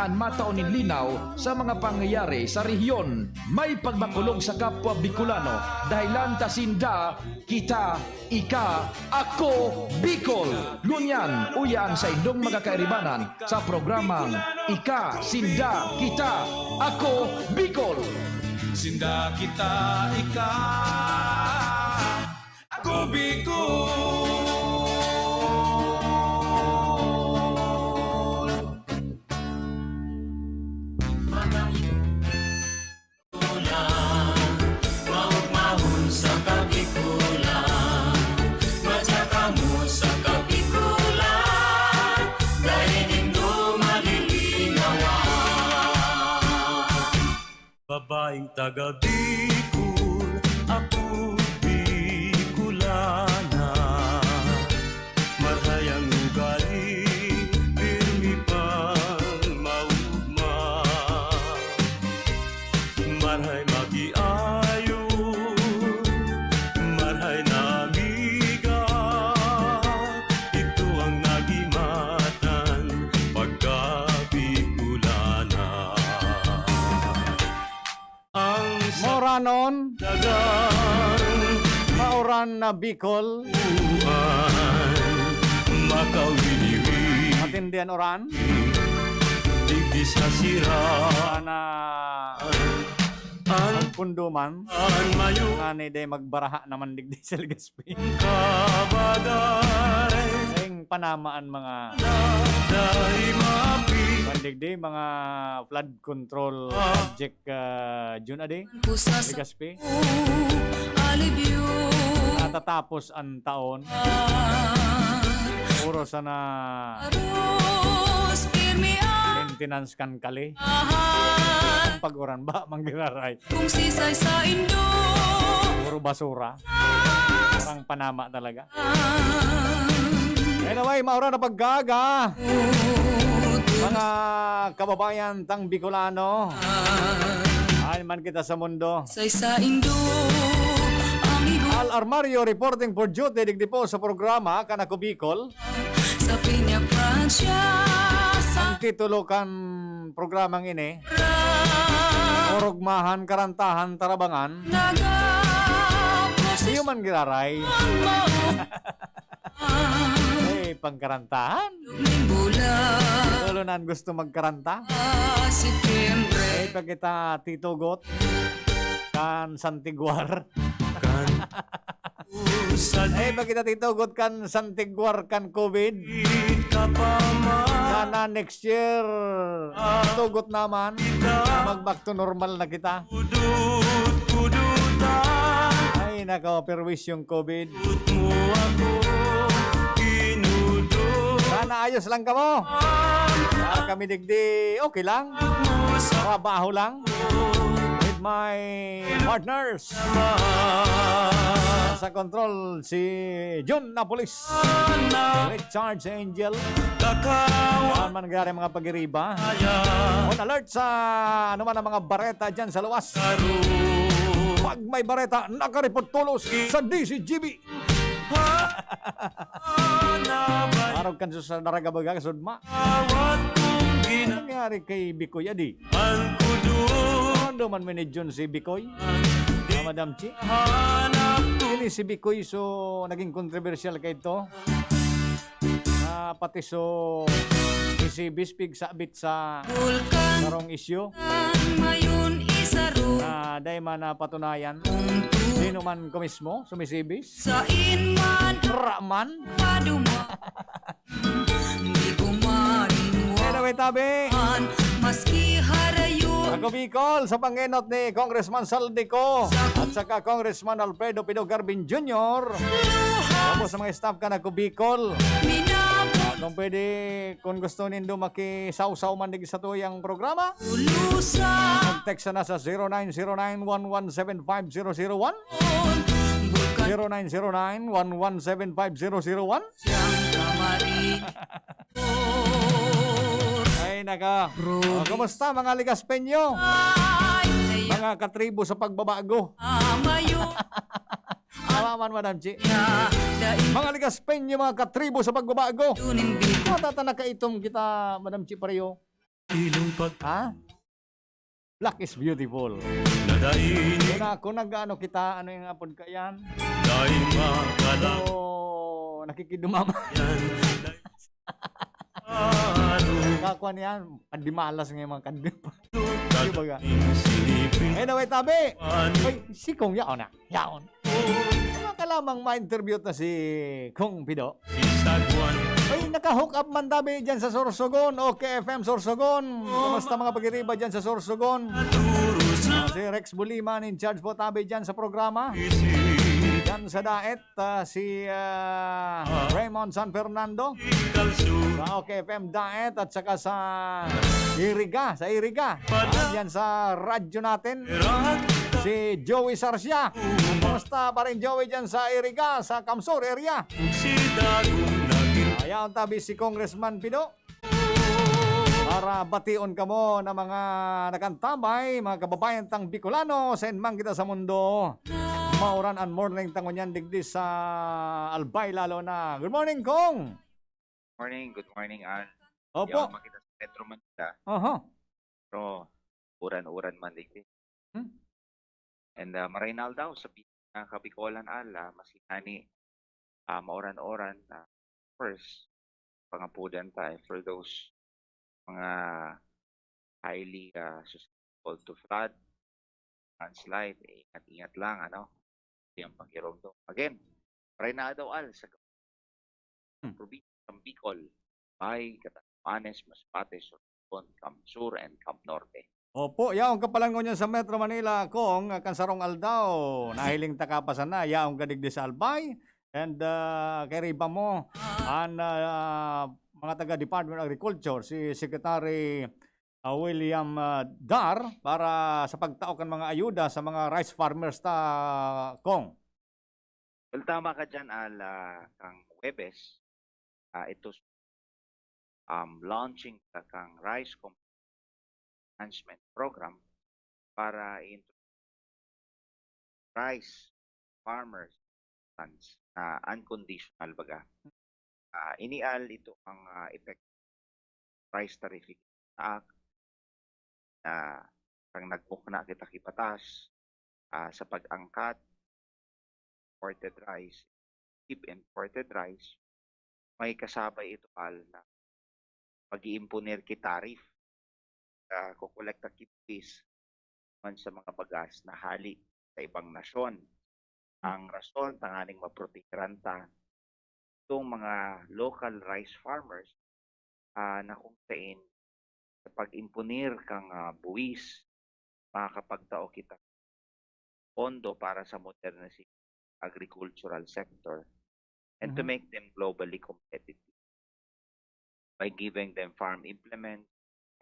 an mataunin linaw sa mga pangyayari sa rehiyon. May pagmakulog sa kapwa Bicolano dahilan tasinda, kita, ika, ako, Bicol. Lunyan, uyan sa indong mga kairibanan sa programang Ika, Sinda, Kita, Ako, Bicol. Sinda, kita, ika, ako, Bicol. Babaeng taga Bicol, ako Bicolana. Marhayang ugali, pirmi pang maugma. Marhay magiayo, marhay na amiga. Ito ang nagimatan pagka Bicolana. Moranon, Dagang mauran na Bicol, makawiniwi, matindihan oran, digdi sa sira, na ang punduman, mayo nga day magbaraha naman digdi sa Legazpi. kabagay, Ang panamaan mga dahil mapi, pandigdi, mga flood control project June ade, Legazpi. Natatapos ang taon, puro sana maintenance kan kali. Ang pag-uran ba, manggiraray. Kung sisay sa indo, Puro basura. Parang panama talaga. Anyway, maura na paggaga. Mga kababayan tang Bicolano. Ay man kita sa mundo. say sa indo, ang ibo Al Armario reporting for duty digdi po sa programa Kanako Bicol. sa Piña Francia, sa Ang titulo kan programang ini, Orugmahan, Karantahan, Tarabangan. nagaproses Di man giraray. mo. Eh, pangkarantahan. Luming bulan, Tulunan gusto magkaranta. September, Eh, pag kita titugot kan Santiguar. kan usad Eh, pag kita titugot kan Santiguar kan COVID. kapama, Sana next year tugot naman. Mag-back to normal na kita. kudutan, Ay, naka-perwis yung COVID. mo ako, kinudot, Sana ayos lang ka mo. Kami digdi, okay lang. Trabaho lang. With my partners. Sa control, si Jun Napolis. Recharge Angel. kakawa, Saan man nangyari mga pag-iriba. On alert sa ano man ang mga bareta dyan sa luwas. Pag may bareta, nakareport tulos sa DCGB. Araw kan sa naragabaga kasudma. awat kong Ano nangyari kay Bikoy Adi? ginang kudut, Ano man manidyon si Bikoy? Madam Chi? hanap Ini si Bikoy so naging controversial kay ito. Pati so si Bispig sabit sa Vulkan, sarong isyu mayon isaro, na dahil man napatunayan sino man kumismo sumisibis sa inman, Raman. paduma, di ko marinwan, Anyway, tabi maski harayo, ako Bicol sa pangenot ni Congressman Saldico at saka Congressman Alfredo Pido Garbin Jr. Tapos sa mga staff ka na ko Bicol. minabulusan, Kung pwede, kung gusto nindo makisaw-saw man dig sa tuyang programa, text na sa 0909-1175001, Vulkan 0909-1175001. siyang kamarin. Ay, naka. Kumusta mga Ligaspeño? Ay, Mga katribo sa pagbabago. mayo, Alaman, Madam Chi. daing Mga Ligaspeño, mga katribo sa pagbabago. tunin bigo, Matata na kaitong kita, Madam Chi Pareho. ilong pag Ha? Black is beautiful. nadaini Kung nag-ano kita, ano yung apod ka yan? dahil makalayan O nakikidumama. ano Kakuan yan. Kandimalas nga yung mga kandim. Di ba ga? dating silipin Anyway, tabi. ano Ay, si Kong yaon na. Yaon. Ano ka lamang ma-interview na si Kong Pido? isagwan Ay, naka-hook up man tabi dyan sa Sorsogon. Okay, FM Sorsogon. Kamusta mga pag-iriba dyan sa Sorsogon? turo sa Si Rex Buliman in charge po tabi dyan sa programa. isip Dyan sa Daet, si Raymond San Fernando. kalso Sa OK FM Daet at saka sa Iriga. Sa Iriga. Dyan sa radyo natin. Rahat Si Joey Sarsia. Kamusta pa rin Joey dyan sa Iriga, sa Kamsur area? si dagong naging Ayaw tabi si Congressman Pido. Para bation ka mo na mga nakantabay, mga kababayan tang Bicolano, sa enmang kita sa mundo. Mauran and morning tangon yan digdi sa Albay lalo na. Good morning, Kong! Good morning, Al. Opo. Yaw makita sa Metro Manila, Aha. pero uran-uran man digdi. Hmm? And marainal daw sa Kabikolan, Al, masinani, mauran-uran, first, pangapudan tayo for those mga highly susceptible to flood, landslide, ingat-ingat lang, ano, yung pag-irog daw. Again, marainal daw, Al, sa probinsya ng Bicol, Bay, Catanduanes, Masbate, Sorsogon, Camp Sur, and Camp Norte. Opo, yaong kapalangon niya sa Metro Manila, Kong, kansarong aldaw. Nahiling takapasan na, yaong kadigdi sa Albay. And kay riba mo, ang mga taga Department of Agriculture, si Secretary William Dar, para sa pagtaok ng mga ayuda sa mga rice farmers ta, Kong. Well, tama ka dyan, Al, kang Webes. Ito launching kang rice enhancement program para rice farmers funds na unconditional baga. Inial ito ang effective price tarification act na kang nagmukna kita kipatas sa pag-angkat imported rice, cheap imported rice, may kasabay ito Al na pag-iimponer ki tarif kukolekta fees man sa mga bagas na hali sa ibang nasyon. Ang rason tanganing maprotektahan ta itong mga local rice farmers na kung saan sa pag-imponer kang buwis makakapagtao kita pondo para sa modernizing agricultural sector and to make them globally competitive by giving them farm implements,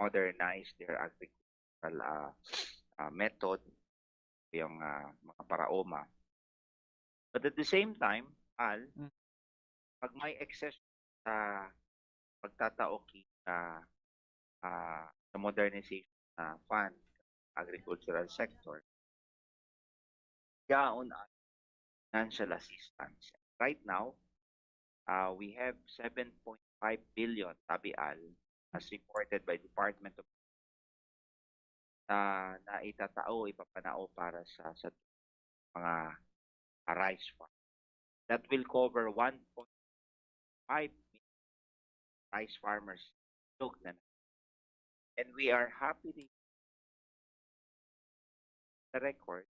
modernize their agricultural method, yung mga paraoma. But at the same time, Al, pag may excess sa pagtatao sa modernization fund, agricultural sector, yaon ang financial assistance. Right now, we have 7.5 billion tabi Al as reported by Department of na itatao, ipapanao para sa mga rice farm. That will cover 1.5 million rice farmers. And we are happy to the record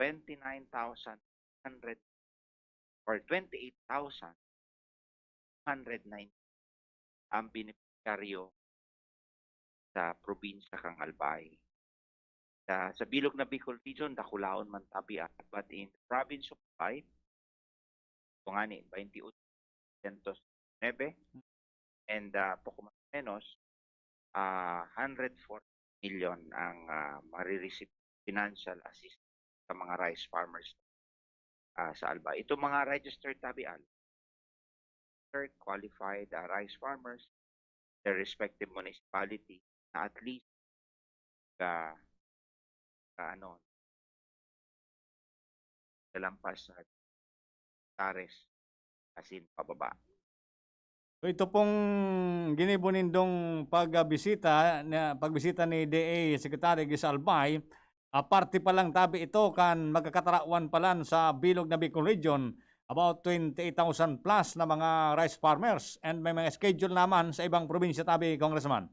29,100 or 28,109 ang beneficiaryo sa probinsya kang Albay. Sa bilog na Bicol region, dakulaon man tabi but in the province of Albay, ito nga ni 28,109 and poco mas menos 140 million ang marireceive financial assistance sa mga rice farmers sa Albay. Ito mga registered tabi qualified rice farmers, their respective municipality na at least kalampas na tares asin pababa. So ito pong ginibunindong pagbisita ni DA Secretary Gis Albay, parte pa lang tabi ito kan magkakatarawan palan sa bilog na Bicol Region, about 28,000 plus na mga rice farmers, and may mga schedule naman sa ibang probinsya tabi, Congressman.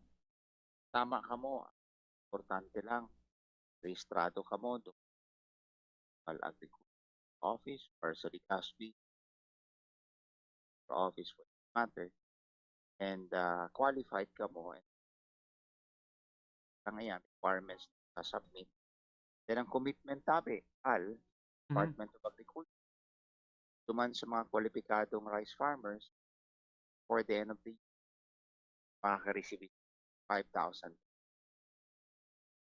Tama ka mo, importante lang, rehistrado ka mo doon sa Agriculture Office or sa Legazpi Office for that matter, and qualified ka mo, and ngayon, requirements na submit. Then ang commitment tabi, Department of Agriculture, duman sa mga kwalipikadong rice farmers, for the end of the year, makaka-receive 5,000.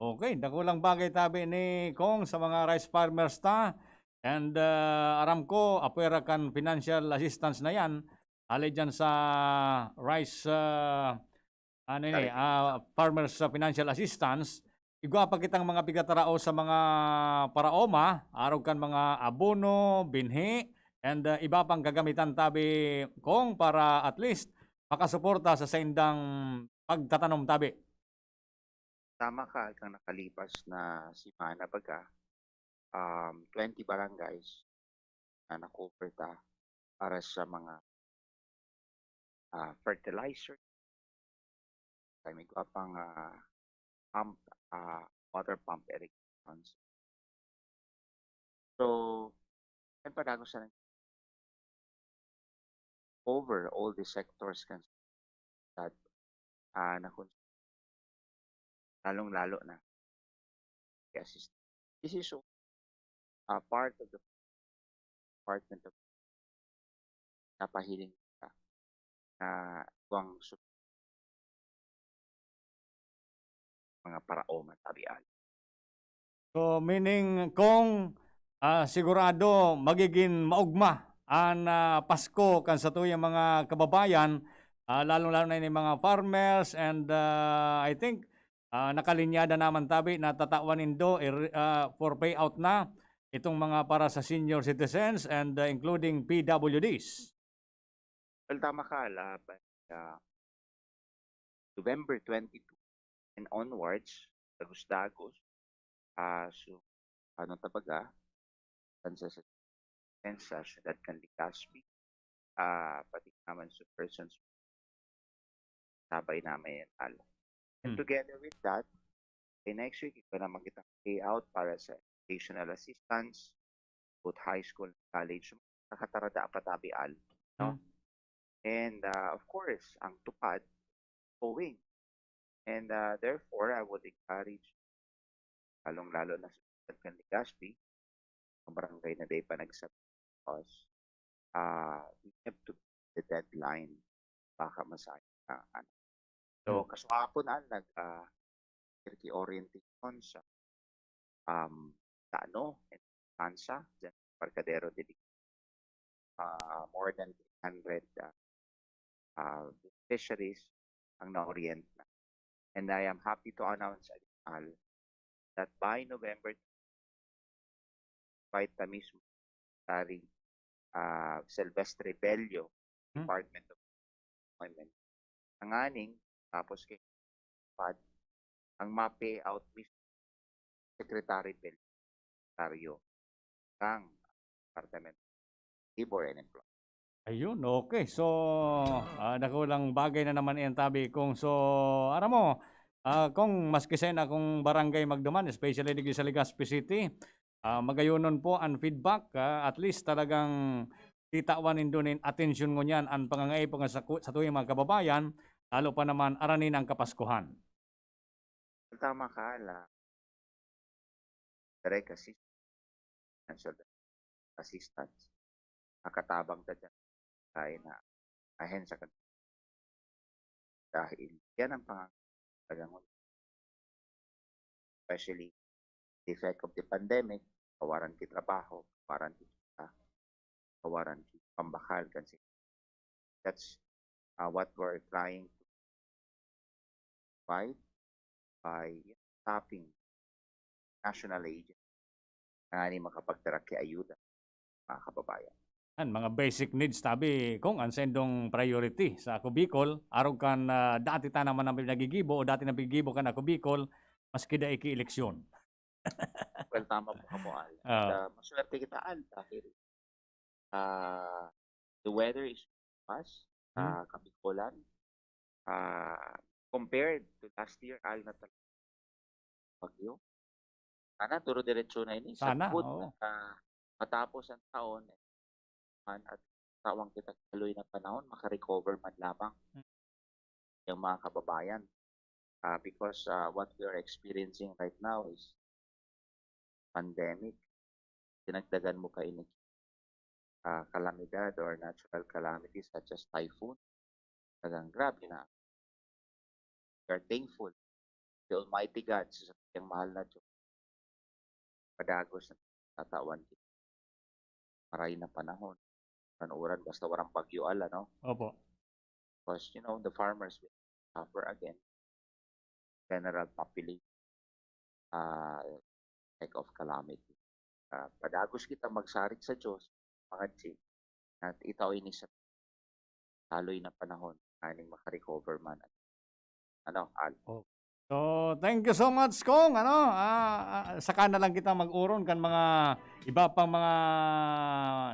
Okay, dakulang bagay tabi ni Kong sa mga rice farmers ta. And aram ko, apwera kan financial assistance na yan, alay dyan sa rice farmers financial assistance. Igwa pa kitang mga pigatarao sa mga paraoma, araw kan mga abono, binhi, and iba pang gagamitan tabi Kong para at least makasuporta sa saindang pagtatanom tabi. Tama ka, kang nakalipas na simana baga, 20 barangays na nakover ta para sa mga fertilizer. May gawa pang pump, water pump irrigations. So, yan pa dago sa over all the sectors kan that lalong-lalo na assist. This is part of the Department of napahiling na buwang mga paraoma tabian. So meaning kung sigurado magiging maugma ang Pasko kan sa tuyang mga kababayan, lalong-lalo na yung mga farmers, and I think nakalinyada naman tabi na tatawan do for payout na itong mga para sa senior citizens and including PWDs. Well, tama ka, November 22 and onwards, dagos-dagos, so, ano tabaga, sa syudad kan Legazpi, pati naman sa persons, sabay namin yan, And together with that, next week, ito naman kitang payout para sa educational assistance, both high school and college, nakatarada patabi no? And of course, ang tupad, going. And therefore, I would encourage, lalong-lalo na sa kan Legazpi, ang barangay na day pa nagsabi us, we have to beat the deadline, baka masayang na So, kaswapon nag-orientation sa and Tansa, dyan, Parcadero de more than 300 fisheries ang na-orient na. And I am happy to announce that by November, by mismo, Secretary Silvestre Bello, Department of Employment, ang aning tapos kay ang ma-payout mismo Secretary Bello ng Department of Labor and Employment. Ayun, okay. So, nakulang bagay na naman yan tabi kung so, aram mo, kung maski sa kung barangay magduman, especially dito sa Legazpi City, magayunon po ang feedback, at least talagang titawanin doon yung atensyon mo niyan ang pangangaipo sa tuwing mga kababayan, lalo pa naman aranin ang Kapaskuhan. Tama ka, direct assistance, nakatabang ka dyan tayo na ahensya ka dahil yan ang pangangalangon, especially the effect of the pandemic, kawaran ki trabaho, kawaran ki pambakal kasi that's what we're trying to fight by stopping national agent na makapagdarak kay ayuda mga kababayan. mga basic needs tabi kung ansendong priority sa ako Bicol arog kan dati ta naman ang nagigibo o dati nagigibo kan ako Bicol maski da iki-eleksyon. Well, tama po ka mo, Al. Oo. Maswerte kita, Al, dahil the weather is fast sa Kabikulan. Compared to last year, Al, na talaga bagyo. Sana, turo diretsyo na ini. Sana, Good oo. na matapos ang taon at tawang kita kaloy na panahon, makarecover man lamang yung mga kababayan. Because what we are experiencing right now is pandemic. Dinagdagan mo kayo kalamidad or natural calamities such as typhoon. Talagang grabe na. We are thankful to Almighty God sa kanyang mahal na Diyos. Padagos na tatawan kita. Maray na panahon. Panuuran basta warang bagyo, Al, no? Opo. Because, the farmers will suffer again. General population like of calamity. Padagos kita magsarit sa Diyos, mga G, at itaw ini sa taloy na panahon, aning makarecover man. Al? So, thank you so much, Kong. Saka na lang kita mag-uron kan mga iba pang mga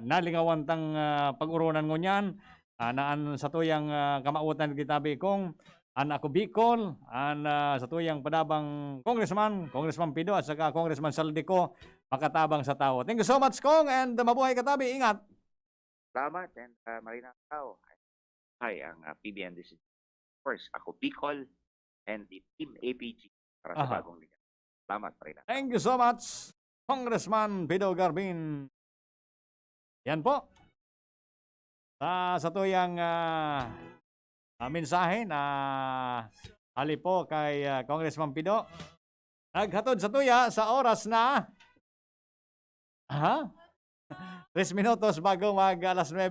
nalingawantang pag-uronan ngo niyan. Naan sa tuyang kamautan kita, Kong. Ako Bicol, sa tuyang padabang Congressman Pido at saka Congressman Saldico, makatabang sa tao. Thank you so much, Kong, and mabuhay ka, tabi. Ingat. Salamat, and marinang tao. Hi, ang PBN decision. First, ako Bicol, and the Team APG para sa bagong liga. Salamat, marinang. Thank you so much, Congressman Pido Garbin. Yan po. Sa tuyang mensahe na hali po kay Congressman Pido. Naghatod sa tuya sa oras na 3 minutos bago mag alas 9.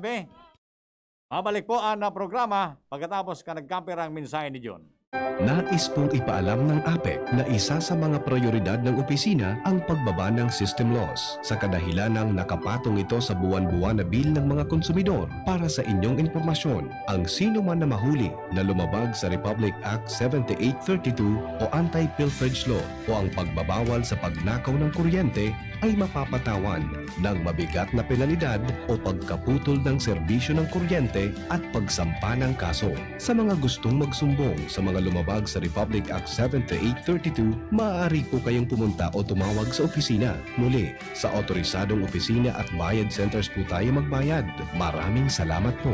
Mabalik po ang programa pagkatapos ka nagkamper ang mensahe ni John. Nais pong ipaalam ng APEC na isa sa mga prioridad ng opisina ang pagbaba ng system loss sa kadahilan ng nakapatong ito sa buwan-buwan na bill ng mga konsumidor. Para sa inyong impormasyon, ang sino man na mahuli na lumabag sa Republic Act 7832 o Anti-Pilferage Law o ang pagbabawal sa pagnakaw ng kuryente ay mapapatawan ng mabigat na penalidad o pagkaputol ng serbisyo ng kuryente at pagsampa ng kaso. Sa mga gustong magsumbong sa mga lumabag sa Republic Act 7832, maaari po kayong pumunta o tumawag sa opisina. Muli, sa otorisadong opisina at bayad centers po tayo magbayad. Maraming salamat po.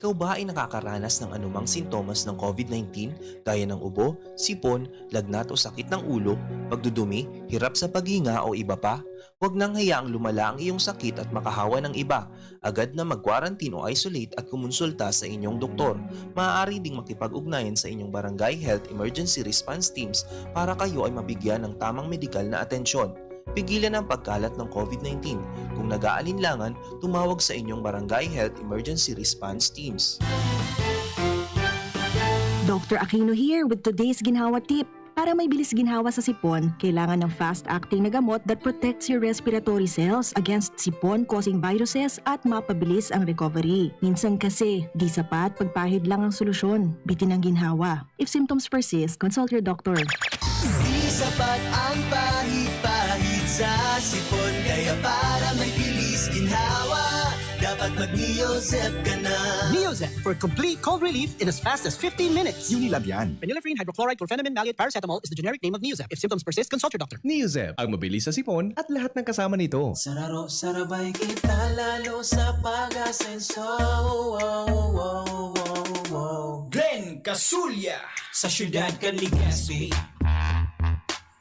Ikaw ba ay nakakaranas ng anumang sintomas ng COVID-19 gaya ng ubo, sipon, lagnat o sakit ng ulo, pagdudumi, hirap sa paghinga o iba pa? Huwag nang hayaang lumala ang iyong sakit at makahawa ng iba. Agad na mag-quarantine o isolate at kumonsulta sa inyong doktor. Maaari ding makipag-ugnayan sa inyong Barangay Health Emergency Response Teams para kayo ay mabigyan ng tamang medikal na atensyon. Pigilan ang pagkalat ng COVID-19. Kung nag-aalinlangan, tumawag sa inyong Barangay Health Emergency Response Teams. Dr. Aquino here with today's ginhawa tip. Para may bilis ginhawa sa sipon, kailangan ng fast-acting na gamot that protects your respiratory cells against sipon-causing viruses at mapabilis ang recovery. Minsan kasi, di sapat pagpahid lang ang solusyon. Bitin ang ginhawa. If symptoms persist, consult your doctor. Di sapat ang pahid-pahid sa sipon, kaya para may bilis ginhawa, dapat mag-Neozep ka na. Neozep for complete cold relief in as fast as 15 minutes. Unilab yan. Phenylephrine, hydrochloride, chlorpheniramine, maleate, paracetamol is the generic name of Neozep. If symptoms persist, consult your doctor. Neozep, ang mabilis sa sipon at lahat ng kasama nito. Sararo, sarabay kita lalo sa pag-asenso. Glenn Casulya Sa syudad Caligaspi.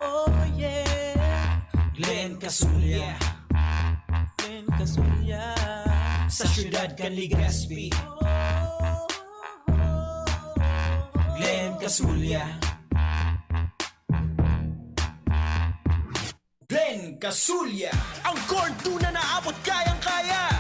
Oh yeah. Glenn Casulya. Glenn Casulya. Sa syudad Caligaspi. Glenn Casulya. Glenn Casulya Ang corn tuna na abot kayang-kaya.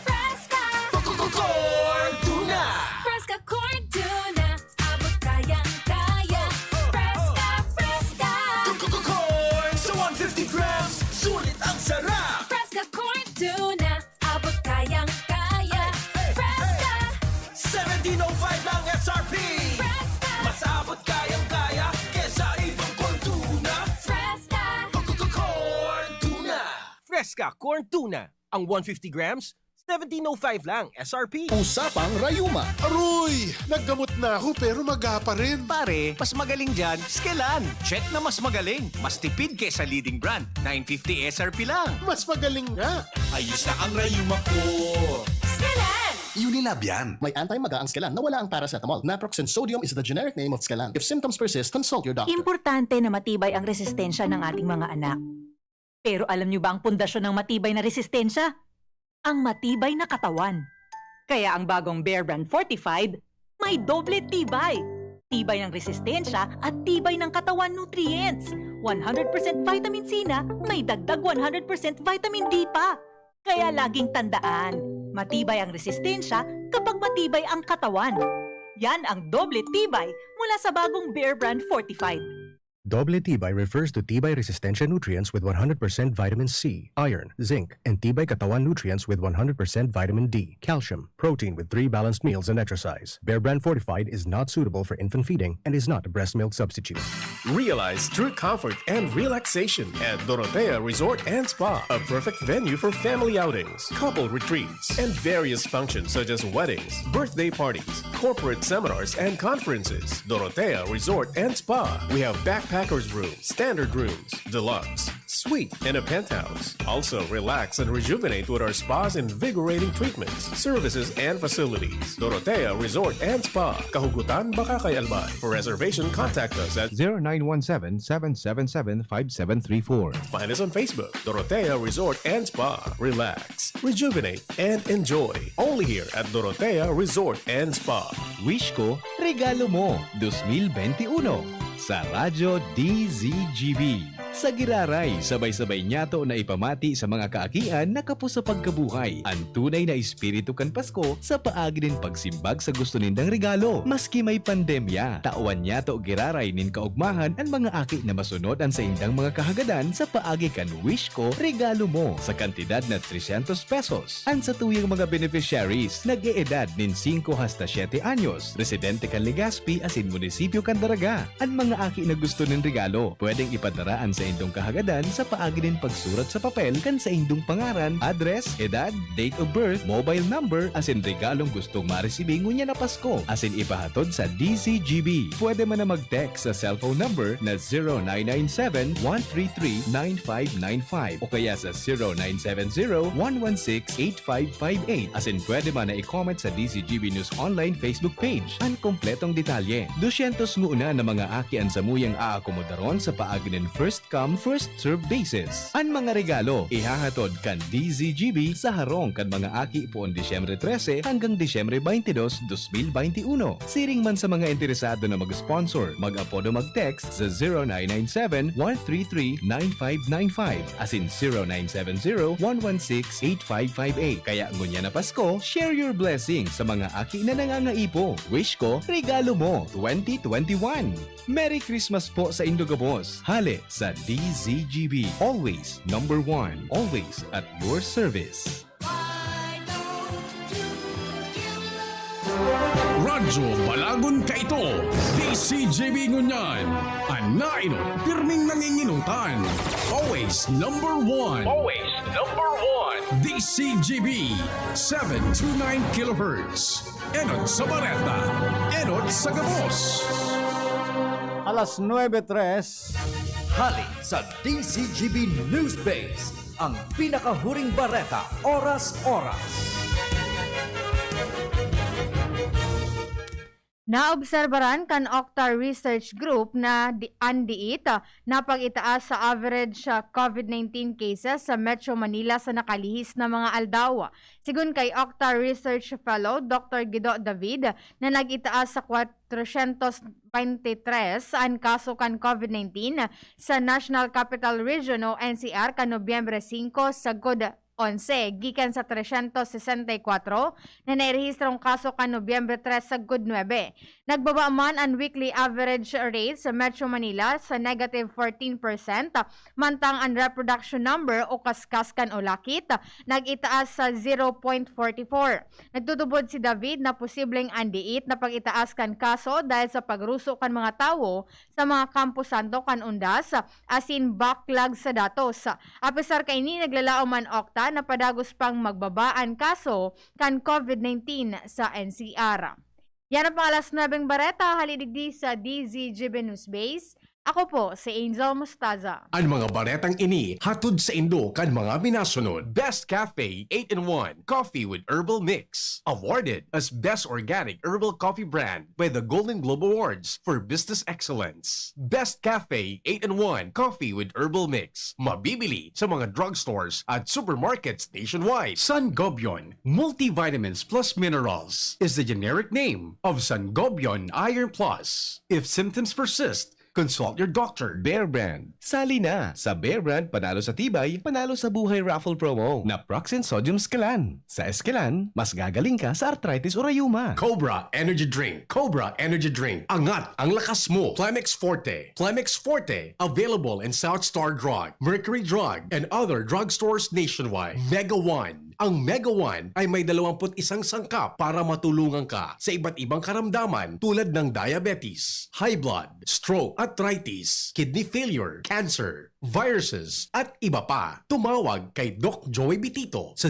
Fresca! Corn tuna. Fresca corn tuna, abot kayang-kaya. Fresca, fresca! Corn sa 150 grams. 17.05 lang SRP. Fresca, Mas abot kayang-kaya kesa ibang corn tuna. Fresca, Corn tuna. Fresca Corn Tuna. Ang 150 grams, 17.05 lang SRP. Usapang Rayuma. Aroy! Naggamot na ako pero maga pa rin. Pare, mas magaling dyan, Skelan. Check na mas magaling. Mas tipid kesa leading brand. 950 SRP lang. Mas magaling nga. Ayos na ang rayuma ko. Skelan, Unilab yan. May anti-maga ang Skelan na wala ang paracetamol. Naproxen sodium is the generic name of Skelan. If symptoms persist, consult your doctor. Importante na matibay ang resistensya ng ating mga anak. Pero alam niyo ba ang pundasyon ng matibay na resistensya? Ang matibay na katawan. Kaya ang bagong Bear Brand Fortified, may doble tibay. Tibay ng resistensya at tibay ng katawan nutrients. 100% vitamin C na, may dagdag 100% vitamin D pa. Kaya laging tandaan, matibay ang resistensya kapag matibay ang katawan. Yan ang doble tibay mula sa bagong Bear Brand Fortified. Doble Tibay refers to Tibay resistensya nutrients with 100% vitamin C, iron, zinc, and Tibay katawan nutrients with 100% vitamin D, calcium, protein with 3 balanced meals and exercise. Bear Brand Fortified is not suitable for infant feeding and is not a breast milk substitute. Realize true comfort and relaxation at Dorotea Resort and Spa, a perfect venue for family outings, couple retreats, and various functions such as weddings, birthday parties, corporate seminars, and conferences. Dorotea Resort and Spa. We have backpackers room, standard rooms, deluxe, suite, and a penthouse. Also, relax and rejuvenate with our spa's invigorating treatments, services, and facilities. Dorotea Resort and Spa. Kahugutan, Bakakay, Albay. For reservation, contact us at 0917-777-5734. Find us on Facebook, Dorotea Resort and Spa. Relax, rejuvenate, and enjoy. Only here at Dorotea Resort and Spa. Wish ko, regalo mo 2021 sa Radyo DZGB. Sa Giraray, sabay-sabay nyato na ipamati sa mga kaakian na kapos sa pagkabuhay ang tunay na espiritu kan Pasko sa paagi nin pagsimbag sa gusto nindang regalo. Maski may pandemya, tauan nyato Giraray nin kaugmahan ang mga aki na masunod ang sa indang mga kahagadan sa paagi kan Wish Ko, regalo mo sa kantidad na 300 pesos. Ang sa tuyang mga beneficiaries, nag-eedad nin 5 hasta 7 anyos, residente kan Legazpi asin munisipyo kan Daraga. Ang mga aki na gusto nin regalo, pwedeng ipadaraan sa indong kahagadan sa paagi din pagsurat sa papel kan sa indong pangaran, address, edad, date of birth, mobile number, asin regalong gustong maresibi ngunya na Pasko, asin ipahatod sa DCGB. Pwede man na mag-text sa cellphone number na 0997-133-9595 o kaya sa 0970-116-8558. Asin pwede man na i-comment sa DCGB News Online Facebook page. Ang kompletong detalye. 200 nguna na mga aki ang samuyang aakomodaron sa paagi ng first come, first serve basis. Ang mga regalo, ihahatod kan DZGB sa harong kan mga aki poon Disyembre 13 hanggang Disyembre 22, 2021. Siring man sa mga interesado na mag-sponsor, mag-apodo mag-text sa 0997-133-9595 asin 0970-116-8558. Kaya ngunya na Pasko, share your blessing sa mga aki na nangangaipo. Wish ko, regalo mo 2021. Merry Christmas po sa Indogabos. Hale sa DZGB. Always number 1. Always at your service. Radyo Balagon Kaito, DCGB Ngunyan, Anaino, pirming nanginginutan. Always number 1. Always number 1. DCGB, 729 kHz. Enot sa Bareta, Enot sa Gabos. Alas 9:03. Hali sa DCGB News Base, ang pinakahuring bareta, oras-oras. Naobserbaran kan Octar Research Group na andiit na pag-itaas sa average COVID-19 cases sa Metro Manila sa nakalihis na mga aldaw. Sigun kay Octar Research Fellow Dr. Guido David na nag-itaas sa 423 ang kaso kan COVID-19 sa National Capital Region o NCR kan Nobyembre 5 sagod 11 gikan sa 364 na nairehistrong kaso kan Nobyembre 3 sa Good 9. Nagbaba man ang weekly average rate sa Metro Manila sa negative 14%, mantang ang reproduction number o kaskas kan o lakit nag-itaas sa 0.44. Nagtutubod si David na posibleng andiit na pag-itaas kan kaso dahil sa pagruso kan mga tawo sa mga kampusanto kan undas, asin backlog sa datos. Apisar kay ni naglalao man okta na padagos pang magbabaan kaso kan COVID-19 sa NCR. Yan ang pang alas 9 bareta, halidigdi sa DZGB News Base. Ako po si Angel Mustaza. Ang mga baretang ini hatod sa Indo kan mga minasunod. Best Cafe 8-in-1 Coffee with Herbal Mix. Awarded as Best Organic Herbal Coffee Brand by the Golden Globe Awards for Business Excellence. Best Cafe 8-in-1 Coffee with Herbal Mix. Mabibili sa mga drugstores at supermarkets nationwide. Sangobion Multivitamins Plus Minerals is the generic name of Sangobion Iron Plus. If symptoms persist, consult your doctor. Bear Brand. Sali na! Sa Bear Brand, panalo sa tibay, panalo sa buhay raffle promo na Proxen Sodium Escalan. Sa Escalan, mas gagaling ka sa arthritis o rayuma. Cobra Energy Drink. Cobra Energy Drink. Angat ang lakas mo. Plemex Forte. Plemex Forte. Available in South Star Drug, Mercury Drug, and other drugstores nationwide. Mega One. Ang Mega One ay may 21 sangkap para matulungan ka sa iba't ibang karamdaman tulad ng diabetes, high blood, stroke, arthritis, kidney failure, cancer, viruses, at iba pa. Tumawag kay Doc Joey Bitito sa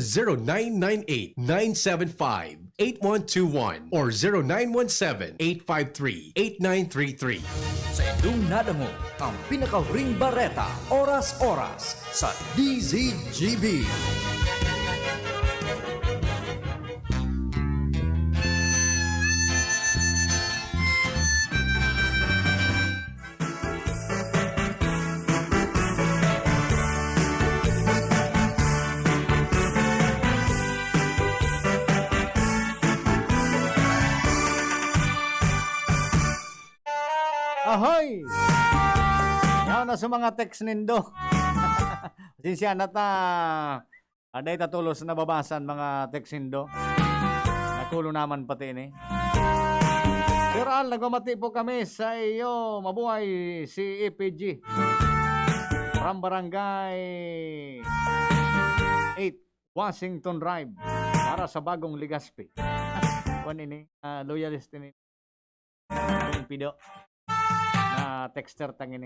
0998-975-8121 or 0917-853-8933. Sa inyong nadamo ang pinaka-ring bareta, oras-oras sa DZGB. Ahoy! Yan na sa mga text nindo. Sinsya na ta. Aday tatulos na babasan mga text nindo. Natulo naman pati ni. Sir Al, nagmamati po kami sa iyo. Mabuhay si EPG. From Barangay 8, Washington Drive. Para sa bagong Ligaspi. Kuan ini, loyalist ini. Yung pido. Na texter tang ini.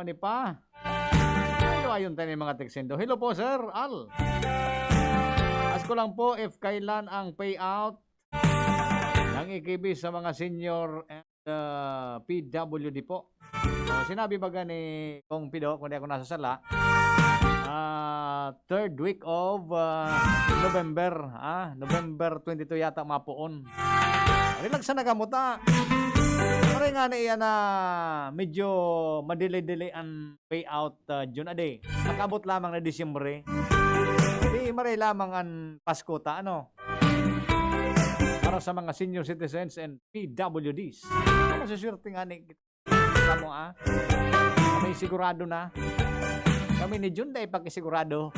Ni pa. Ano ayun tayo mga textendo. Hello po Sir Al. Ask ko lang po if kailan ang payout ng EKB sa mga senior and PWD po. Sinabi ba ni Kong Pido, kung di ako nasa sala, third week of November. November 22 yata mapuon. Relax na kamuta. Pare nga na iyan na medyo madili-dili ang payout June ade. Nakabot lamang na Disyembre. Hindi maray lamang ang Pasko ta ano. Para sa mga senior citizens and PWDs. Masaswerte nga ni kita mo Kami sigurado na. Kami ni June day pakisigurado.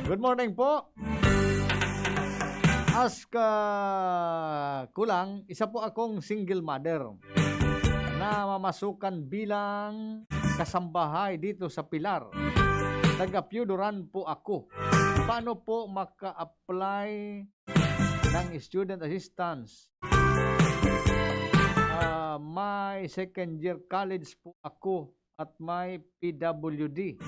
Good morning po. Ask kulang, isa po akong single mother na mamasukan bilang kasambahay dito sa Pilar. Taga-Piudoran po ako. Paano po maka-apply ng student assistance? May second year college po ako at may PWD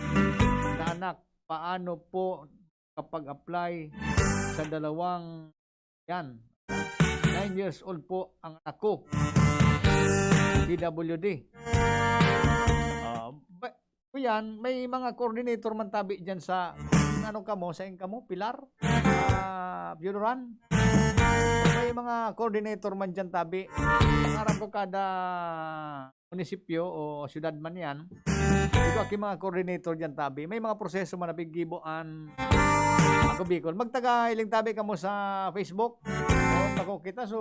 na anak. Paano po kapag apply sa dalawang yan? 9 years old po ang anak ko. PWD. Yan, may mga coordinator man tabi dyan sa ano kamo, sa kamo, Pilar, Piudoran. May mga coordinator man dyan tabi. Pangarap ko kada munisipyo o syudad man yan. Ito aki mga coordinator dyan tabi. May mga proseso man nabigiboan ako Bicol. Magtaga iling tabi kamo sa Facebook. Ako kita so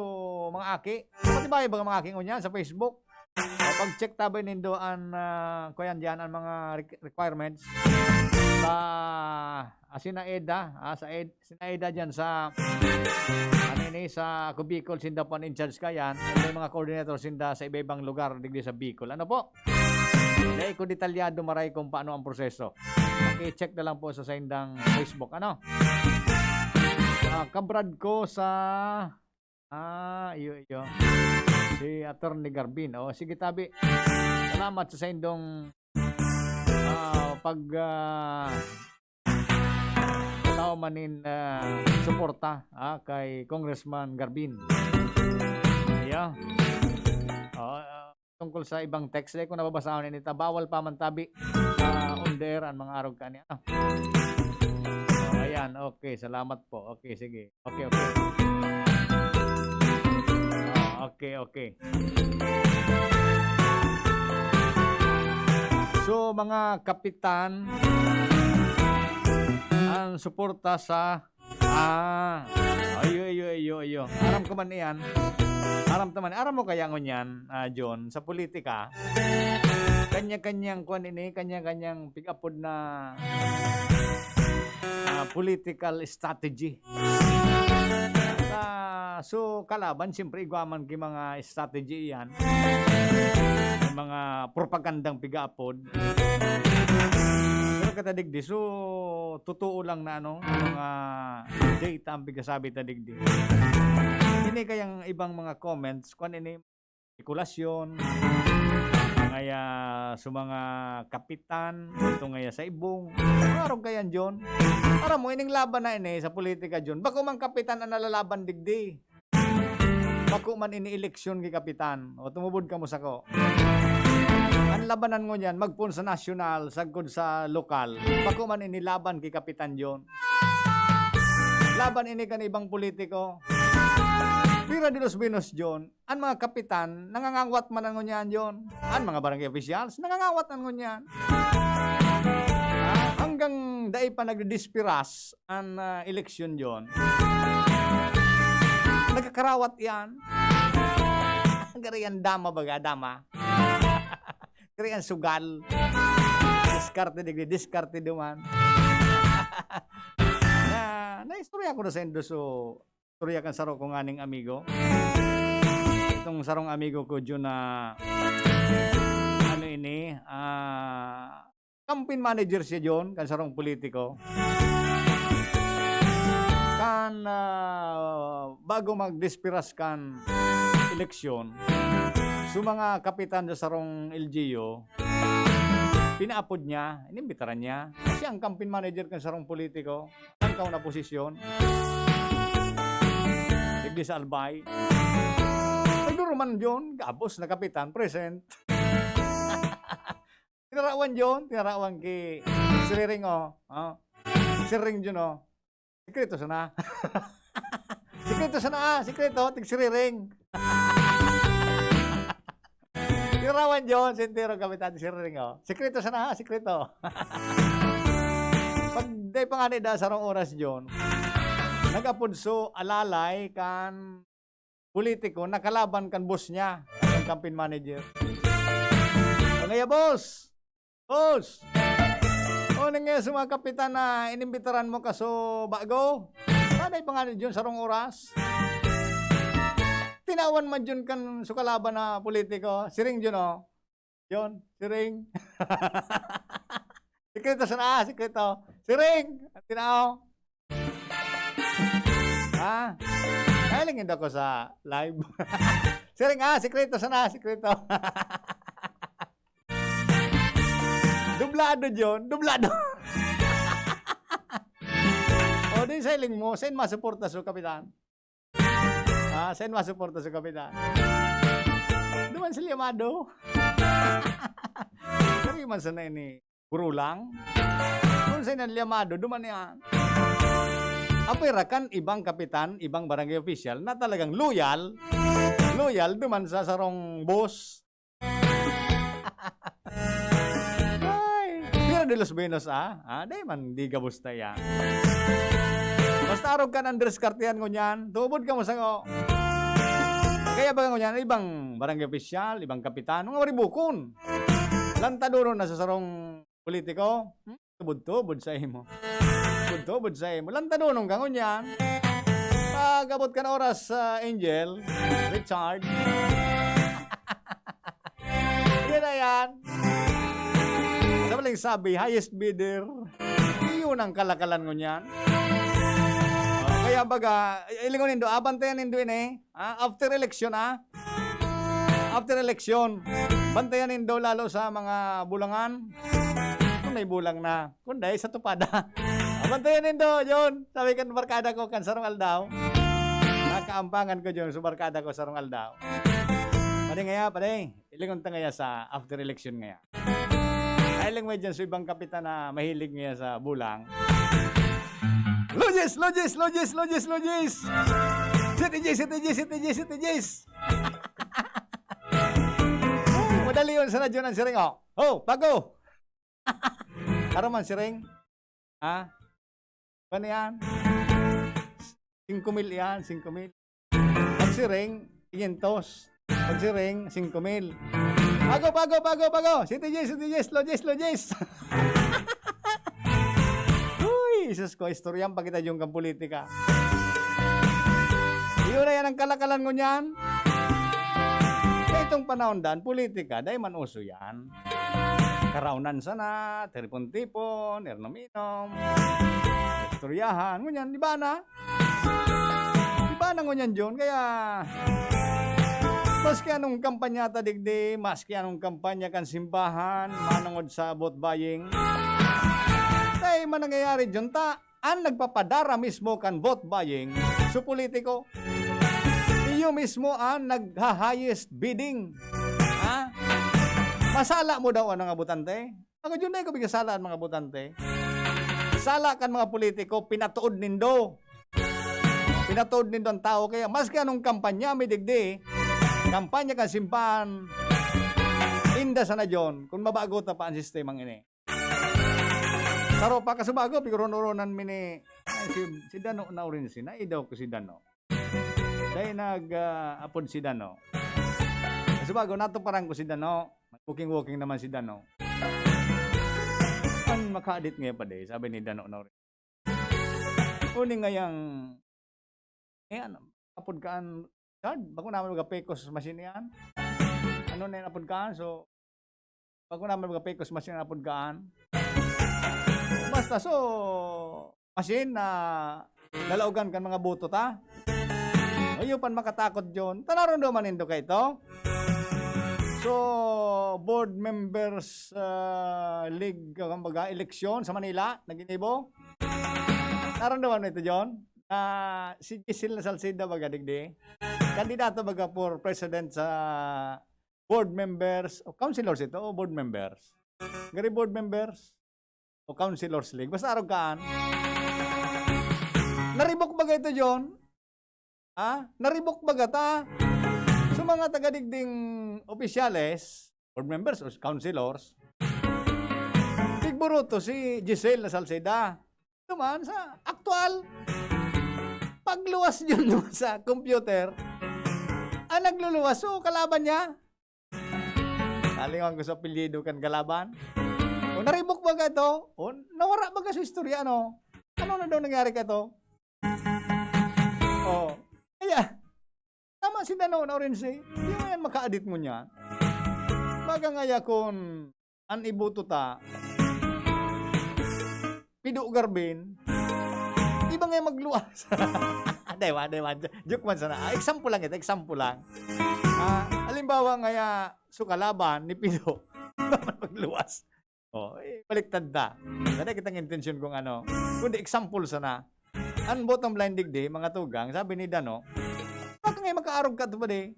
mga aki. Pati ba yung mga aking unya sa Facebook? Pag-check tabi nindo ang kuyan diyan ang mga requirements sa Sinaeda, Sinaeda diyan sa sa Bicol sinda po in charge kayan. May mga coordinator sinda sa iba-ibang lugar digdi sa Bicol. Ano po? Dahil ko detalyado maray kung paano ang proseso. I-check na lang po sa sindang Facebook. Ano? Kabrad ko sa iyo. Si Attorney Garbin. O, sige tabi. Salamat sa sindong tao manin suporta kay Congressman Garbin. Yeah. Tungkol sa ibang text kung nababasahon nito, bawal pa man tabi under ang mga arog kanya. Ayan, okay, salamat po. Okay, sige. Okay. Okay. So, mga kapitan, ang suporta sa ayo. Aram ko man iyan. Aram mo kaya ngunyan, John, sa politika, kanya-kanyang kanya-kanyang pick-upod na political strategy. So, kalaban, siyempre, igwaman ki mga strategy yan. Mga propagandang pick-upod. Pero katadigdi, so, totoo lang na mga data ang bigasabi tadigdi. Ini kayang ibang mga comments, kung ini spekulasyon, ngaya sa mga kapitan, ito ngaya sa ibong, araw kayan, John. Aram mo, ining laban na ini sa politika, John. Bako man kapitan ang nalalaban digdi. Bako man ini eleksyon ki kapitan. O tumubod ka mo sa ko. Ang labanan mo niyan, magpun sa nasyonal, sagkod sa lokal. Bako man ini laban ki kapitan, John. Laban ini kan ibang politiko. Pira de los Pinos, John, ang mga kapitan, nangangawat man ang ngunyan, John. Ang mga barangay officials, nangangawat ang ngunyan. Hanggang daay pa nagdispiras ang eleksyon, John. Nagkakarawat yan. Gariyan dama baga, dama. Gariyan sugal. Diskarte duman. Na-istorya ko na sa endo, so istorya kan saro kong aning amigo. Itong sarong amigo ko dyan na campaign manager siya dyan, kan sarong politiko. Kan bago mag-despiras kan eleksyon, so mga kapitan sa sarong LGU, pinaapod niya, inimbitaran niya. Kasi ang campaign manager kan sarong politiko, ang kauna na posisyon, digdi sa Albay. Nagduruman John, gabos na kapitan, present. Tinarawan John, tinarawan ki Siriring Siriring John Sikreto sana. Sikreto, tig Siriring. Tinarawan John, sentero kapitan Siriring Sikreto sana, sikreto. Pag day pangani da sarong oras John, nagapudso alalay kan politiko nakalaban kan boss niya, ang campaign manager. Ngaya boss. O nga sa mga kapitan na inimbitaran mo kaso bago. Paday pangalan dyan sarong oras. Tinawan man dyan kan sukalaban na politiko. Siring dyan John, siring. Sikreto sana, sikreto. Siring, tinao. Kailingin ako sa live. Siring, sikreto sana, sikreto. Dublado, John. Dublado. O, din sailing mo. Saan masuporta sa kapitan? Saan masuporta sa kapitan? Duman sa liyamado. Kari man sa na ini. Puro lang. Kung saan ang liyamado, duman yan. Apira kan ibang kapitan, ibang barangay official na talagang loyal. Loyal, duman sa sarong boss. De los Pinos, Day man, di gabusta yan. Basta arog ka ng diskarte yan ngunyan, tubod ka mo sa ko. Kaya ba ngunyan, ibang barangay opisyal, ibang kapitan, mga maribukon. Lantaduro na sa sarong politiko, tubod-tubod sa imo. Tubod-tubod sa imo. Lantadunong kangon yan. Pag abot ka na oras sa Angel, Richard, yun na yan. Sabi, highest bidder, yun ang kalakalan ko niyan. Kaya baga, ilingon nindo, bantayan nindo ini, after election, after election, bantayan nindo lalo sa mga bulangan, kung may bulang na, kundi sa tupada. Bantayan nindo, yun, sabi kan barkada ko, kan Sarong Aldao, nakaampangan ko yun, sa barkada ko, Sarong Aldao. Pade, ilingon ta ngaya sa after election ngaya. Ailing mo dyan sa ibang kapitan na mahilig ngaya sa bulang. Logis! CTGs! Madali yun sa radyo ng siring, bago! Araman siring? Paano yan? 5,000 yan, 5,000. Pag siring, 500. Pag siring, 5,000. Bago! CTGs! Logis! Isus ko, istoryang pagkita yung kang politika. Iyon na yan ang kalakalan ko niyan. Kaya itong panahon dan, politika, dahil man uso yan. Karaunan sana, teripon-tipon, ernom-inom, istoryahan, ngunyan, di ba na? Di ba na ngunyan dyan? Kaya, maski anong kampanya tadigdi, maski anong kampanya kan simbahan, manangod sa vote buying, ay manangyayari dyan ang nagpapadara mismo kan vote buying so politiko. Iyo mismo ang nagha-highest bidding. Masala mo daw ang mga butante. Ako dyan na ko bigasalaan mga butante. Sala kan mga politiko, pinatuod nindo. Pinatuod nindo ang tao. Kaya maski anong kampanya may digdi, kampanya kan simbahan, inda sana dyan, kung mabago ta pa ang sistemang ini. Saro pa kasubago, piguron-uronan mini, si Dano na rin sina, idaw ko si Dano. Dahil nag-apod si Dano. Kasubago, nato parang ko si Dano, walking naman si Dano. Ang maka-edit ngayon pa de, sabi ni Dano na rin. Uni ngayang, apod kaan, bago naman mag-pekos machine yan. Ano na yung apod kaan, so, bago naman mag-pekos machine na apod kaan. Basta so, machine na lalaugan kan mga buto ta. Ayaw pan makatakot yun. Tanaron daw manindo ka ito. So, board members league, kumbaga, eleksyon sa Manila, naginibo. Naramdaman mo ito, John? Si Giselle Salcida baga digdi. Kandidato baga for president sa board members, o councilors ito, o board members. Gari board members, o councilors league. Basta araw kaan. Naribok baga ito, John? Naribok baga ta? So mga taga-digding opisyales, board members o councilors, tigburuto si Giselle Salcida. Duman sa aktual. Pagluwas yun sa computer, nagluluwas. So kalaban niya. Talingan ko sa apelyido kan kalaban. O naribok ba ka ito? O nawara ba ka sa istorya, ano? Ano na daw nangyari ka ito? O, kaya, tama si Dano na rin si, yung yan maka-edit mo niya. Baga ngaya kung ibuto ta, pido garbin, iba nga magluwas. Dewa. Joke man sana. Example lang ito, example lang. Halimbawa ngaya, sukalaban ni pido, magluwas. Baliktad na. Dada kitang intention kung ano. Kundi example sana. Ang bottom line digdi, mga tugang, sabi ni Dano, baka ngayon makaarog ka ito ba di?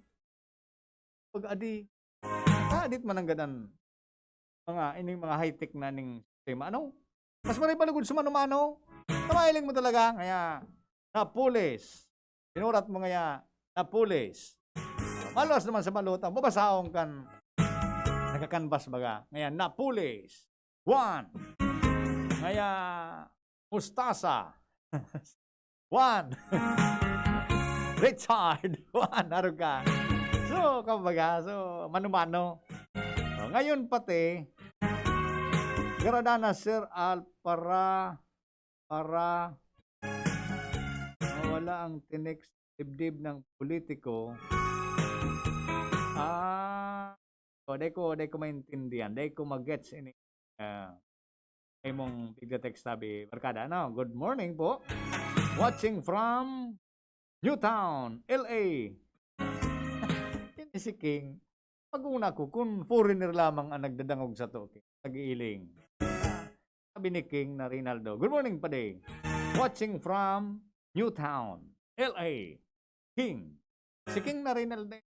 Pag-adi. Adit man ang ganan. Mga high-tech na ning tema. Ano? Mas maray palugod sa mano-mano. Kamailing mo talaga. Kaya, napulis. Pinurat mo ngaya, napulis. Maluwas naman sa malutang. Babasaong kan nagkakanvas baga. Ngayon, napulis. 1. Ngaya, mustasa. 1. Richard. 1. Naroon ka. So, kumbaga, so, mano-mano. So, ngayon pati, Garadana Sir Al para mawala ang tinik sa dibdib ng politiko. So, di ko maintindihan. Di ko mag-gets ini. Ay mong bigla text sabi, Barkada, no? Good morning po. Watching from Newtown, LA. Yan si King. Pag-una ko, kung foreigner lamang ang nagdadangog sa to, nag-iiling. Sabi ni King na Rinaldo, good morning pa day. Watching from Newtown, LA. King. Si King na Rinaldo.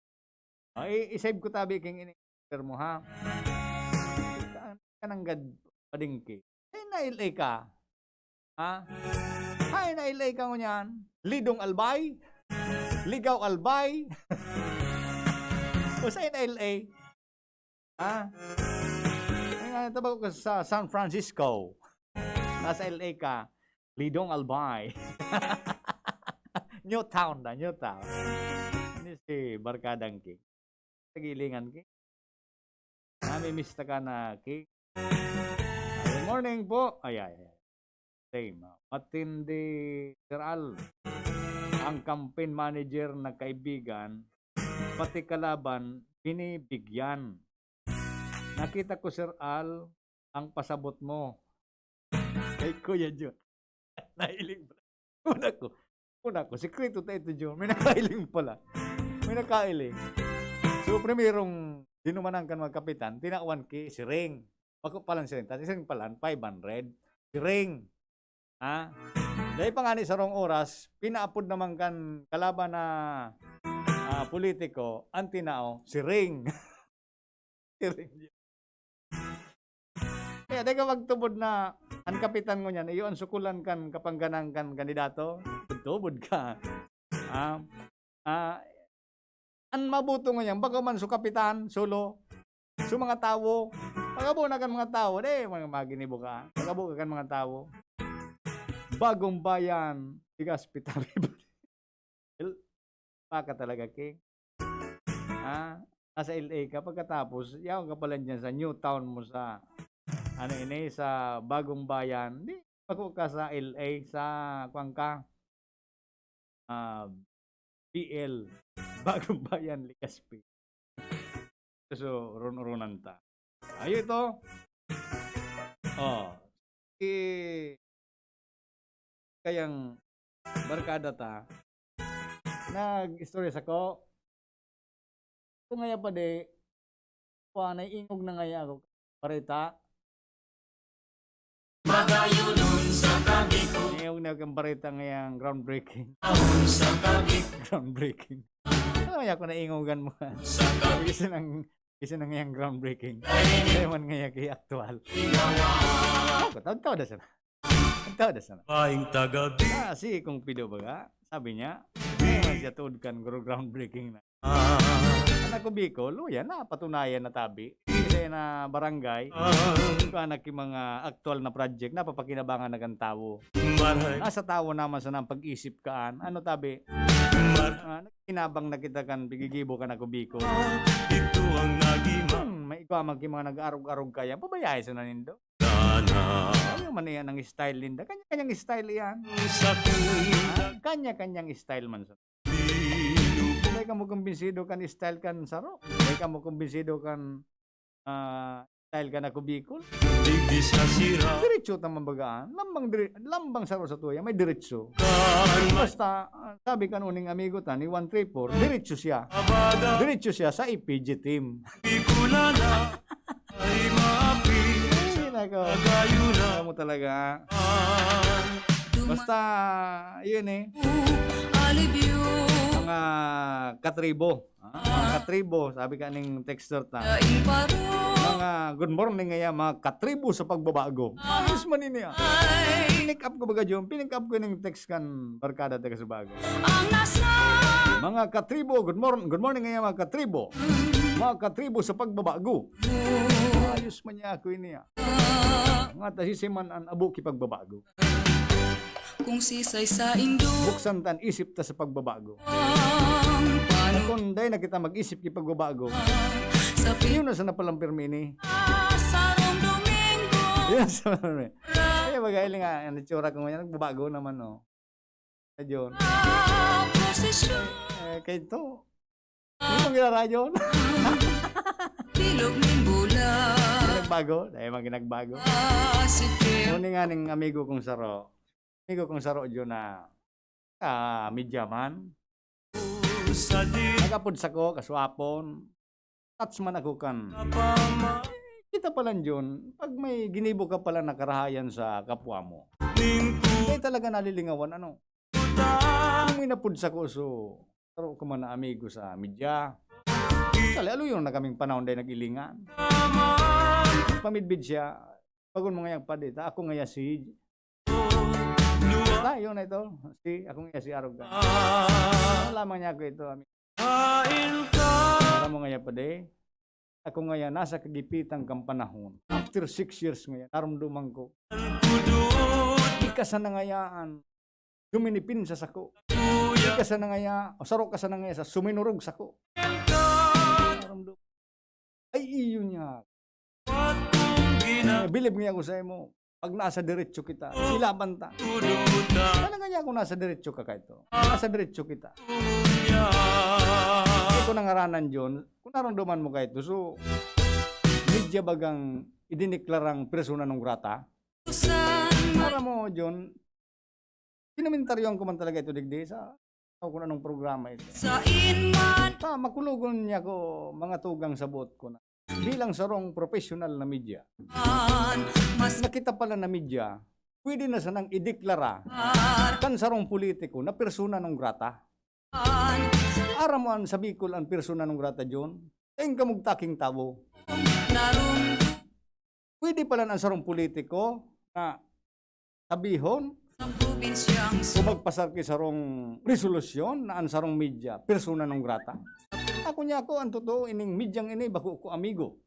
Ay, isave ko tabi, King, ini-share mo, ha? Ka nang gad padingki. Ay, na-LA ka. Ha? Ay, na-LA ka mo niyan. Lidong Albay. Ligaw Albay. O sa LA. Ha? Ay, tabag ko sa San Francisco. Nasa LA ka. Lidong Albay. Newtown na, Newtown. Ini si Barkadang King. Tagilingan, King. Namimista ka na, King. Good morning po. Ay. Same. Matindi, Sir Al. Ang campaign manager na kaibigan, pati kalaban, binibigyan. Nakita ko, Sir Al, ang pasabot mo. Kay Kuya John. Nailing pala. Una ko, sikreto tayo ito, John. May nakailing pala. May nakailing. So, primerong dinumanan kan mga kapitan, tinakuan ki si Ring. Bako palang si Ring. Tapos isang palan, 500. Si Ring. Ha? Dahil pa nga ni sa rong oras, pinaapod naman kan kalaban na politiko, ang tinao, si Ring. Si Ring. Kaya di ka magtubod na ang kapitan mo niyan, iyon sukulan kan kapangganang kan kandidato, tubod ka. Ang mabuto nga yan, baka man su kapitan, solo, su mga tao, pagabo na kan mga tao, mga maginibo ka, pagabo ka kan mga tao. Bagong bayan, tigas pitari. Baka talaga, King. Nasa LA ka, pagkatapos, yaw ka pala dyan sa Newtown mo sa, sa bagong bayan, di, pako ka sa LA, sa, kuwang BL, bagong bayan, Ligaspi. So, runan ta. Ayo ito. Kayang Barkada ta, nag-stories ako, kung ngaya pa de, ingog na ngaya ako, parita, Magayunon sa kabiko. ingog na akong parita ngayang groundbreaking. Groundbreaking. Ano ngaya ko na ingogan mo? Isa nang ngayang groundbreaking. Kaya man ngaya kay aktual. Tawa da sana. Tawa da sana. Paing tagabi. Si kung pido baga, sabi niya, siya tuod kan groundbreaking na. Anak ko Bicol, yan na, patunayan na tabi. Kasi na barangay, kung anak yung mga aktual na project, napapakinabangan na kan tao. Nasa tao naman sa nang pag-isip kaan. Ano tabi? Kinabang na kita kan, pigigibo ka na ko Bicol. Ito ang nagima. May ikaw mga nag-arog-arog kaya, pabayay sa nanindo. Ayaw man yan ang style linda. Kanya-kanyang style yan. Kanya-kanyang style man sa. Hindi ka mo kumbinsido kan style kan saro. Hindi ka mo kumbinsido kan style kan ako Bicol. Diretso tamang bagaan. Lambang saro sa tuya. May diretso. Basta, sabi kan uning amigo ta ni 134, diretso siya. Diretso siya sa IPG team. Alam mo talaga. Basta, yun mga katribo. Mga katribo, sabi ka ning texter ta. Mga good morning ngayon, mga katribo sa pagbabago. Ayos man niya. Pinick up ko baga Jom, pinick up ko ning text kan Barkada taga sa bago. Mga katribo, good morning ngayon mga katribo. Mga katribo sa pagbabago. Ayos man niya ako niya. Mga tasisiman ang abo ki pagbabago. Kung sisay sa indo, Buksan tan isip ta sa pagbabago. Kung day na kita mag-isip kipagbabago, yun na sa napalang permini. Yun sa napalang. Kaya magaling nga, ang itsura ko ngayon, nagbabago naman, no. Radyon. Kaya ito, hindi mong ginaradyo. Ginagbago, dahil mga ginagbago. Ngunit nga ng amigo kong saro dyan na media man. Nagapod sa ko, kaswapon. Touch man ako kan. Kita pala dyan, pag may ginibo ka pala nakarahayan sa kapwa mo, ay talaga nalilingawan, ano? Kung may napod sa ko, so, saro ko man na amigo sa media. Sali, alo yun na kaming panahon dahil nag-ilingan. Pamidbid siya, bagon mo ngayang padita, ako ngaya si... Basta, yun na ito. Ako ngaya si Arugan. Lamang niya ako ito, amigo. Para mo ngaya pade, ako ngaya nasa kagipitang kang panahon. After 6 years ngaya, naramduman ko. Ika sa nangayaan, duminipin sa sako. Ika sa nangaya, o sarok ka sa nangaya sa suminurog sako. Ay iyo niya. Bilib niya ako sa imo. Pag nasa diretso kita, ilaban ta. Talaga niya ako nasa diretso ka ito. Nasa diretso kita. Ito nangaranan dyan, kung naramdaman mo ka ito, so, medya bagang idiniklarang persona ng grata. Para mo dyan, kinomentaryoan ko man talaga ito digdi sa kung anong programa ito. Makulugon niya ko mga tugang sabot ko na bilang sarong professional na media. Nakita pala na media, pwede na sanang ideklara kan sarong politiko na persona non grata. Ara mo ang sabi ko ang persona non grata John, tayong kamugtaking tabo. Pwede pala ang sarong politiko na sabihon kung magpasar kay sarong resolusyon na ang sarong media, persona non grata. Ako niya ako, ang totoo, ining medyang ini, bako ko amigo.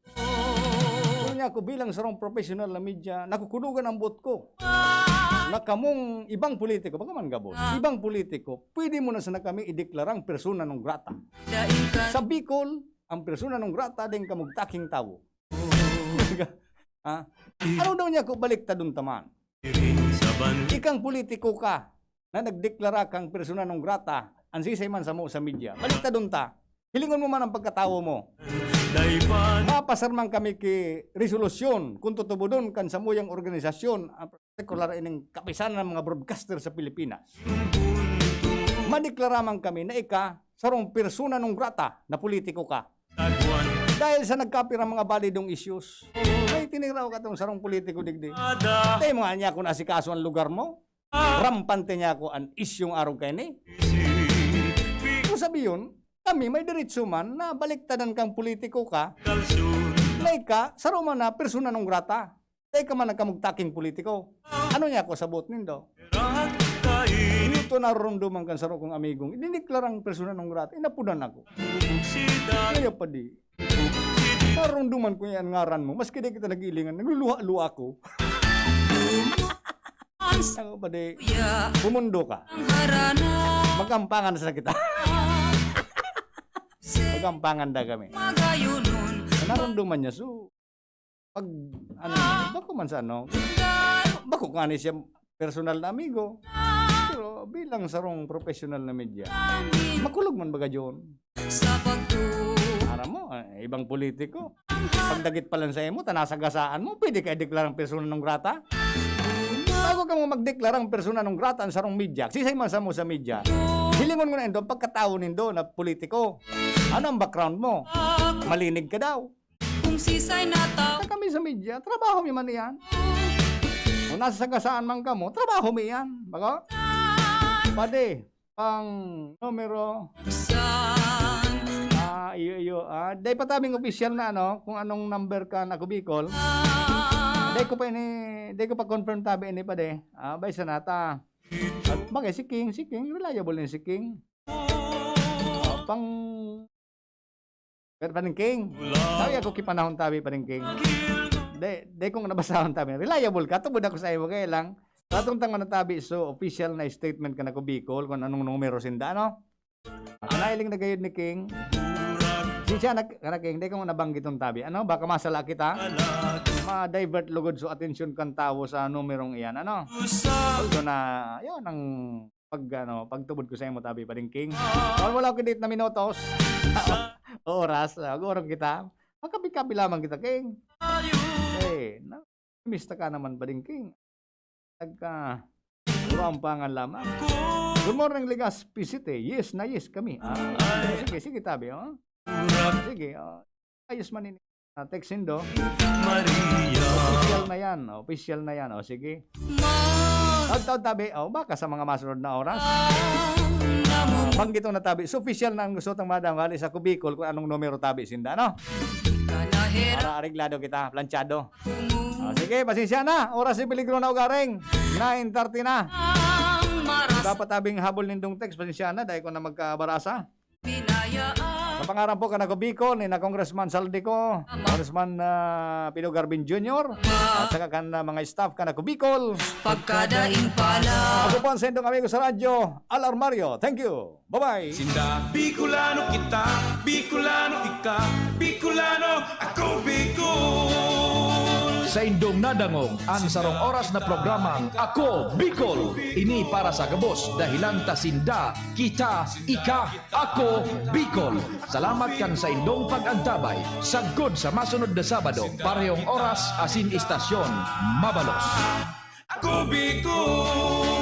Ako niya ako, bilang sarong professional na media, nakukulugan ang bot ko. Na kamong ibang politiko, baka man gabon, ibang politiko, pwede mo na sana kami ideklarang persona non grata. Sa Bicol, ang persona non grata din kamugtaking tao. Ano daw niya ako, baliktad dun taman. Ikang politiko ka na nagdeklara kang persona non grata, ang sisay man sa mo sa media. Baliktad dun ta. Hilingon mo man ang pagkatawo mo. Mapasarman kami ki resolusyon kung tutubodon kan sa muyang organisasyon, ang partikular ining kapisanan ng mga broadcaster sa Pilipinas. Madeklaraman kami na ika sarong persona non grata na politiko ka. Dahil sa nagkapira mga validong issues, ay tiniraw ka itong sarong politiko digdi. Dahil mga niya kung asikaso ang lugar mo, rampante niya ako ang isyong araw kayo ni. Kung sabi yun, kami may diretso man na baliktadan kang politiko ka, na ika, sarong man na persona non grata. Dahil ka man nagkamugtaking politiko. Ano niya ako sabot nindo? Ito narunduman kan sarong kong amigong, idiniklarang persona non grata, inapunan ako. Kaya pa di. Narunduman ko yan ngaran mo, maski di kita nag-ilingan, nagluluha-luha ako. Ako pa di, bumundo ka. Magampangan sa kita. Magampangan da kami. Narunduman niya, so, pag, bako man sa ano, bako nga ni siya personal na amigo. Pero bilang sarong professional na media, makulog man baga yun. Para mo, ibang politiko. Pagdagit pa lang sa imo, tanasagasaan mo, pwede ka ideklarang persona non grata. Bago ka mo magdeklarang persona non grata ang sarong media, sisay man sa mo sa media, hilingon mo na ito, pagkatao nindo na politiko. Ano ang background mo? Malinig ka daw. Kung sisay na tao. Kami sa media, trabaho mi man yan. Kung nasa sagasaan man ka mo, trabaho mi yan. Bako? Pade, pang numero. Iyo. Day pa tabing official na ano, kung anong number ka na Bicol. Day ko pa confirm tabi ini pa de. Bay sa nata. At bagay si King, reliable ni si King. Pang paning King. Tawi ako kipanahon tabi paning King. Day kung nabasahon tabi. Reliable ka, tubod ako sa iyo kaya lang. Tatong tangan na tabi, so official na statement ka na Bicol kung anong numero sinda, no? Nailing na gayud ni King. Siya na King, di ka mo nabanggit ng tabi. Ano, baka masala kita. Ma-divert lugod so atensyon kan tao sa numerong iyan. Ano? Although na, yun ang pagtubod ko sa imo tabi pa din King. Kung wala ko date na minutos, oras, agorong kita. Magkabi-kabi lamang kita, King. Eh, mista ka naman pa din King. Rampangan lamang. Good morning, Legazpi City. Yes na yes kami. Sige, tabi. Oh. Sige. Ayos man ini. Texindo. Official na yan. Sige. Tawag tabi. Baka sa mga masunod na oras. Banggitong na tabi. So, official na ang gusto ng madam. Wali sa kubikol kung anong numero tabi sinda, no? Para areglado kita. Planchado. Sige, pasensya na. Oras si peligro na ugaring. 9:30 na. Dapat tabing habol nindong text. Pasensya na. Dahil ko na magkabarasa. Sa pangarap po ka na Bicol, ni na Congressman Saldico, Congressman Pino Garbin Jr., at saka kan mga staff ka na Bicol. Pagkadaing pala. Ako po ang sendong amigo sa radyo, Alarmario. Thank you. Bye-bye. Sinda Bicolano kita, Bicolano ika, Bicolano ako Bicol. Sa indong nadangog ang sarong oras na programang Ako Bicol. Ini para sa gabos dahilan ta sinda, kita, ika, ako Bicol. Salamat kan sa indong pag-antabay. Sagod sa masunod na Sabado, parehong oras asin istasyon Mabalos. Ako Bicol.